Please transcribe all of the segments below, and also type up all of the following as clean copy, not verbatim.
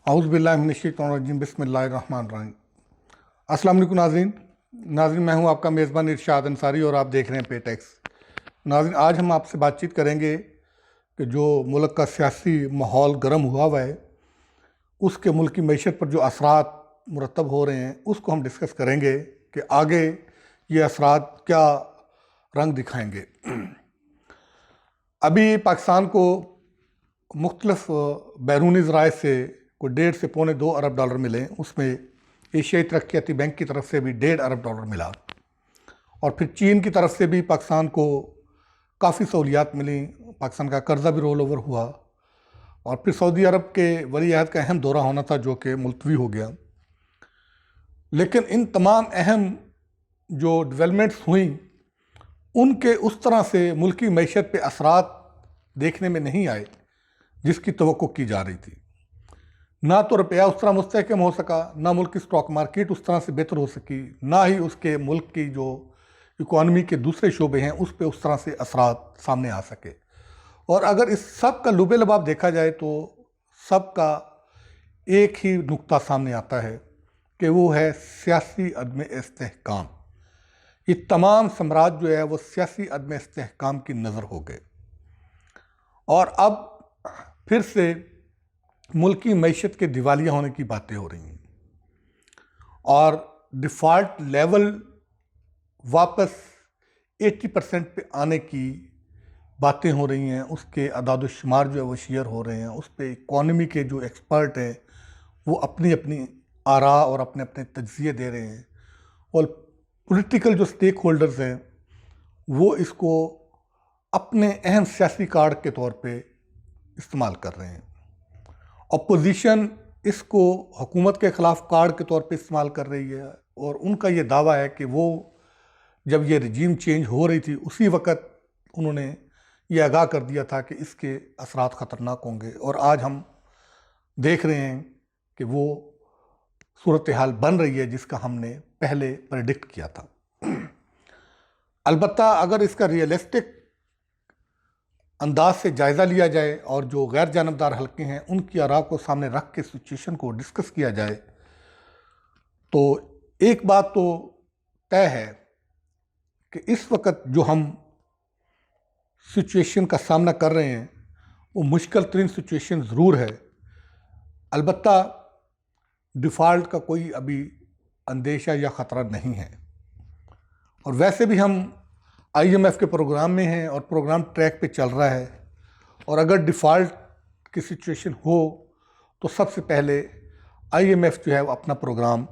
औज़ु बिल्लाहि मिनश्शैतानिर्रजीम बिस्मिल्लाहिर्रहमानिर्रहीम। अस्सलाम वालेकुम नाज़रीन, मैं हूं आपका मेज़बान इरशाद अंसारी और आप देख रहे हैं पेटेक्स। नाज़रीन, आज हम आपसे बातचीत करेंगे कि जो मुल्क का सियासी माहौल गर्म हुआ है उसके मुल्क की मईशत पर जो असरात मुरतब हो रहे हैं उसको हम डिस्कस करेंगे कि आगे ये असरात क्या रंग दिखाएंगे। अभी पाकिस्तान को मुख्तलिफ बैरूनी ज़राए से कोई 1.5 से पौने 2 अरब डॉलर मिले, उसमें एशियाई तरक्याती बैंक की तरफ से भी 1.5 अरब डॉलर मिला और फिर चीन की तरफ से भी पाकिस्तान को काफ़ी सहूलियात मिली। पाकिस्तान का कर्जा भी रोल ओवर हुआ और फिर सऊदी अरब के वली अहद का अहम दौरा होना था जो कि मुलतवी हो गया। लेकिन इन तमाम अहम जो डेवलपमेंट्स हुई उनके उस तरह से मुल्की मईशत पे असरात देखने में नहीं आए जिसकी तवक्को की जा रही थी। ना तो रुपया उस तरह मुस्तहकम हो सका, ना मुल्क की स्टॉक मार्केट उस तरह से बेहतर हो सकी, ना ही उसके मुल्क की जो इकॉनमी के दूसरे शोबे हैं उस पर उस तरह से असरात सामने आ सके। और अगर इस सब का लुबे लबाब देखा जाए तो सब का एक ही नुक्ता सामने आता है कि वो है सियासी अदम इस्तेहकाम। ये तमाम सम्राट जो है वो सियासी अदम इस्तेहकाम की नज़र हो गए और अब फिर से मुल्की मईशत के दिवालिया होने की बातें हो रही हैं और डिफ़ॉल्ट लेवल वापस 80% पे आने की बातें हो रही हैं। उसके अदाद शुमार जो है वो शेयर हो रहे हैं। उस पर इकॉनमी के जो एक्सपर्ट हैं वो अपनी अपनी आरा और अपने अपने तज्ज़िये दे रहे हैं और पॉलिटिकल जो स्टेक होल्डर्स हैं वो इसको अपने अहम सियासी कार्ड के तौर पे इस्तेमाल कर रहे हैं। अपोजिशन इसको हुकूमत के ख़िलाफ़ कार्ड के तौर पे इस्तेमाल कर रही है और उनका ये दावा है कि वो जब ये रजीम चेंज हो रही थी उसी वक्त उन्होंने ये आगाह कर दिया था कि इसके असरात ख़तरनाक होंगे और आज हम देख रहे हैं कि वो सूरत हाल बन रही है जिसका हमने पहले प्रेडिक्ट किया था। अलबत्ता अगर इसका रियलिस्टिक अंदाज से जायज़ा लिया जाए और जो गैर जानबदार हलके हैं उनकी आरा को सामने रख के सिचुएशन को डिस्कस किया जाए तो एक बात तो तय है कि इस वक्त जो हम सिचुएशन का सामना कर रहे हैं वो मुश्किल तरीन सिचुएशन ज़रूर है। अलबत्ता डिफ़ॉल्ट का कोई अभी अंदेशा या ख़तरा नहीं है और वैसे भी हम IMF के प्रोग्राम में हैं और प्रोग्राम ट्रैक पे चल रहा है और अगर डिफ़ॉल्ट की सिचुएशन हो तो सबसे पहले IMF जो है वो अपना प्रोग्राम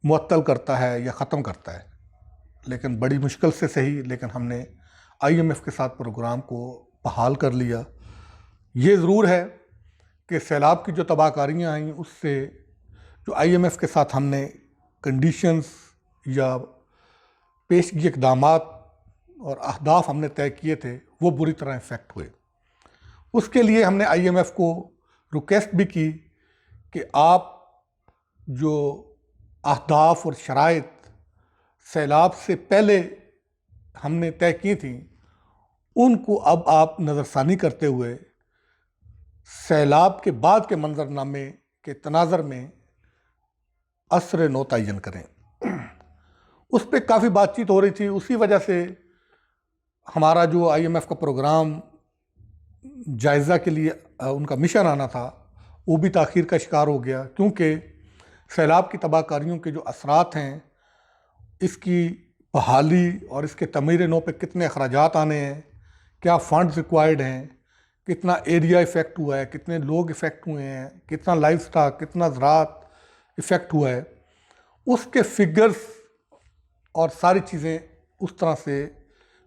मुअत्तल करता है या ख़त्म करता है। लेकिन बड़ी मुश्किल से सही, लेकिन हमने IMF के साथ प्रोग्राम को बहाल कर लिया। ये ज़रूर है कि सैलाब की जो तबाहकारियाँ आई उससे जो IMF के साथ हमने कंडीशंस या पेशगी इक़दामात और अहदाफ हमने तय किए थे वो बुरी तरह इफ़ेक्ट हुए। उसके लिए हमने IMF को रिक्वेस्ट भी की कि आप जो अहदाफ और शराइत सैलाब से पहले हमने तय की थी उनको अब आप नज़रसानी करते हुए सैलाब के बाद के मंजरनामे के तनाज़र में असर नो तयन करें। उस पर काफ़ी बातचीत हो रही थी। उसी वजह से हमारा जो IMF का प्रोग्राम जायज़ा के लिए उनका मिशन आना था वो भी ताख़ीर का शिकार हो गया क्योंकि सैलाब की तबाहकारियों के जो असरात हैं, इसकी बहाली और इसके तमीर नौ पे कितने अखराजात आने हैं, क्या फ़ंड्स रिक्वायर्ड हैं, कितना एरिया इफ़ेक्ट हुआ है, कितने लोग इफ़ेक्ट हुए हैं, कितना लाइफ स्टॉक, कितना ज़राअत इफ़ेक्ट हुआ है, उसके फिगर्स और सारी चीज़ें उस तरह से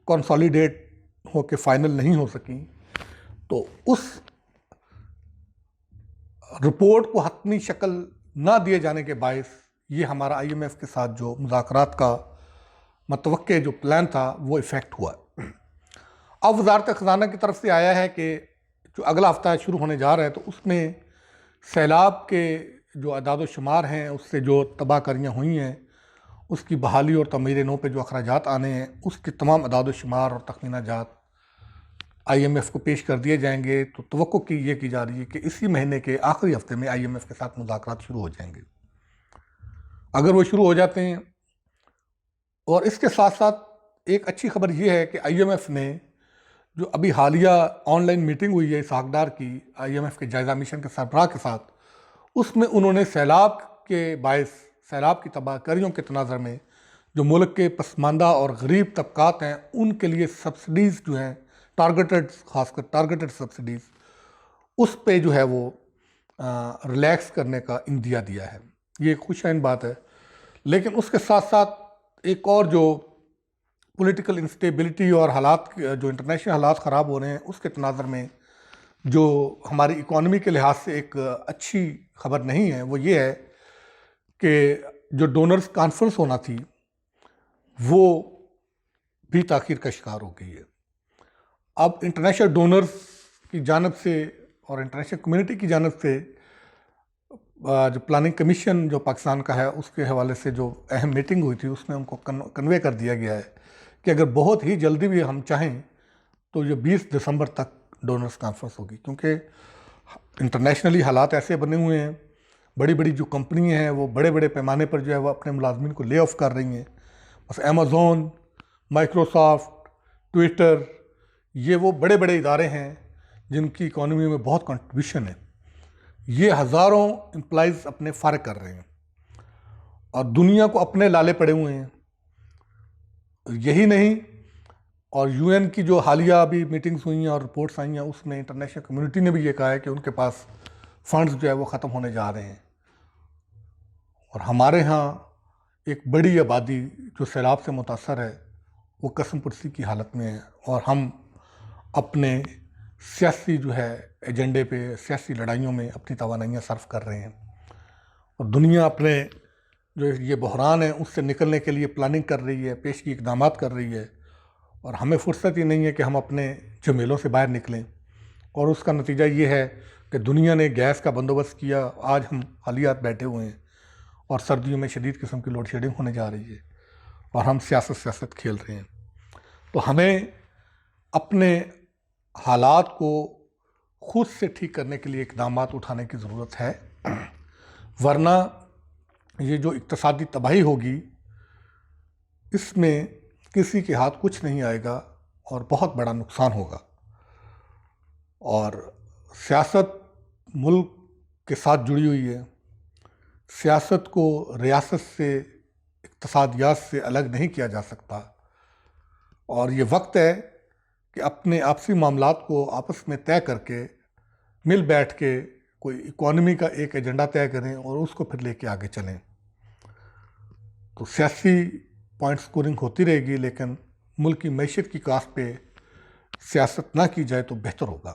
कंसोलिडेट होके फाइनल नहीं हो सकी। तो उस रिपोर्ट को हतमी शक्ल ना दिए जाने के बायस ये हमारा IMF के साथ जो मुज़ाकरात का मतवक्के जो प्लान था वो इफ़ेक्ट हुआ। अब वज़ारत ख़ज़ाना की तरफ से आया है कि जो अगला हफ्ता शुरू होने जा रहा है तो उसमें सैलाब के जो अदाद शुमार हैं उससे जो तबाहकारियाँ हुई हैं उसकी बहाली और तमीर नो पे जो अखराजात आने हैं उसके तमाम अदाद शुमार और तखमीना जात IMF کو پیش کر دیے جائیں گے تو توقع یہ کی جا رہی ہے کہ اسی مہینے کے آخری ہفتے میں IMF کے ساتھ مذاکرات شروع ہو جائیں گے۔ اگر وہ شروع ہو جاتے ہیں، اور اس کے ساتھ ساتھ ایک اچھی خبر یہ ہے کہ IMF نے جو ابھی حالیہ آن لائن میٹنگ ہوئی ہے اسحاق ڈار کی IMF کے جائزہ مشن کے سربراہ کے ساتھ، اس میں انہوں نے سیلاب کے باعث سیلاب کی تباہ کاریوں کے تناظر میں جو ملک کے پسماندہ اور غریب طبقات ہیں ان کے لیے سبسڈیز جو ہیں ٹارگیٹڈ، خاص کر ٹارگیٹڈ سبسڈیز، اس پہ جو ہے وہ ریلیکس کرنے کا عندیہ دیا ہے۔ یہ ایک خوش عین بات ہے، لیکن اس کے ساتھ ساتھ ایک اور جو پولیٹیکل انسٹیبلٹی اور حالات جو انٹرنیشنل حالات خراب ہو رہے ہیں اس کے تناظر میں جو ہماری اکانومی کے لحاظ سے ایک اچھی خبر نہیں ہے، وہ یہ ہے کہ جو ڈونرز کانفرنس ہونا تھی وہ بھی تاخیر کا شکار ہو گئی ہے۔ اب انٹرنیشنل ڈونرز کی جانب سے اور انٹرنیشنل کمیونٹی کی جانب سے جو پلاننگ کمیشن جو پاکستان کا ہے اس کے حوالے سے جو اہم میٹنگ ہوئی تھی اس میں ان کو کنوے کر دیا گیا ہے کہ اگر بہت ہی جلدی بھی ہم چاہیں تو یہ 20 دسمبر تک ڈونرز کانفرنس ہوگی، کیونکہ انٹرنیشنلی حالات ایسے بنے ہوئے ہیں، بڑی بڑی جو کمپنیاں ہیں وہ بڑے بڑے پیمانے پر جو ہے وہ اپنے ملازمین کو لے آف کر رہی ہیں۔ بس ایمیزون، مائکروسافٹ، ٹویٹر، یہ وہ بڑے بڑے ادارے ہیں جن کی اکانومی میں بہت کنٹریبیوشن ہے، یہ ہزاروں امپلائیز اپنے فارغ کر رہے ہیں اور دنیا کو اپنے لالے پڑے ہوئے ہیں۔ یہی نہیں، اور UN کی جو حالیہ ابھی میٹنگز ہوئی ہیں اور رپورٹس آئی ہیں اس میں انٹرنیشنل کمیونٹی نے بھی یہ کہا ہے کہ ان کے پاس فنڈز جو ہے وہ ختم ہونے جا رہے ہیں، اور ہمارے ہاں ایک بڑی آبادی جو سیلاب سے متاثر ہے وہ قسم پرسی کی حالت میں ہے، اور ہم اپنے سیاسی جو ہے ایجنڈے پہ، سیاسی لڑائیوں میں اپنی توانائیاں صرف کر رہے ہیں، اور دنیا اپنے جو یہ بحران ہے اس سے نکلنے کے لیے پلاننگ کر رہی ہے، پیشگی اقدامات کر رہی ہے، اور ہمیں فرصت ہی نہیں ہے کہ ہم اپنے جھمیلوں سے باہر نکلیں۔ اور اس کا نتیجہ یہ ہے کہ دنیا نے گیس کا بندوبست کیا، آج ہم حالیات بیٹھے ہوئے ہیں اور سردیوں میں شدید قسم کی لوڈ شیڈنگ ہونے جا رہی ہے اور ہم سیاست کھیل رہے ہیں۔ تو ہمیں اپنے حالات کو خود سے ٹھیک کرنے کے لیے اقدامات اٹھانے کی ضرورت ہے، ورنہ یہ جو اقتصادی تباہی ہوگی اس میں کسی کے ہاتھ کچھ نہیں آئے گا اور بہت بڑا نقصان ہوگا۔ اور سیاست ملک کے ساتھ جڑی ہوئی ہے، سیاست کو ریاست سے، اقتصادیات سے الگ نہیں کیا جا سکتا، اور یہ وقت ہے کہ اپنے آپسی معاملات کو آپس میں طے کر کے مل بیٹھ کے کوئی اکانومی کا ایک ایجنڈا طے کریں اور اس کو پھر لے کے آگے چلیں۔ تو سیاسی پوائنٹ سکورنگ ہوتی رہے گی، لیکن ملک کی معیشت کی کاس پہ سیاست نہ کی جائے تو بہتر ہوگا۔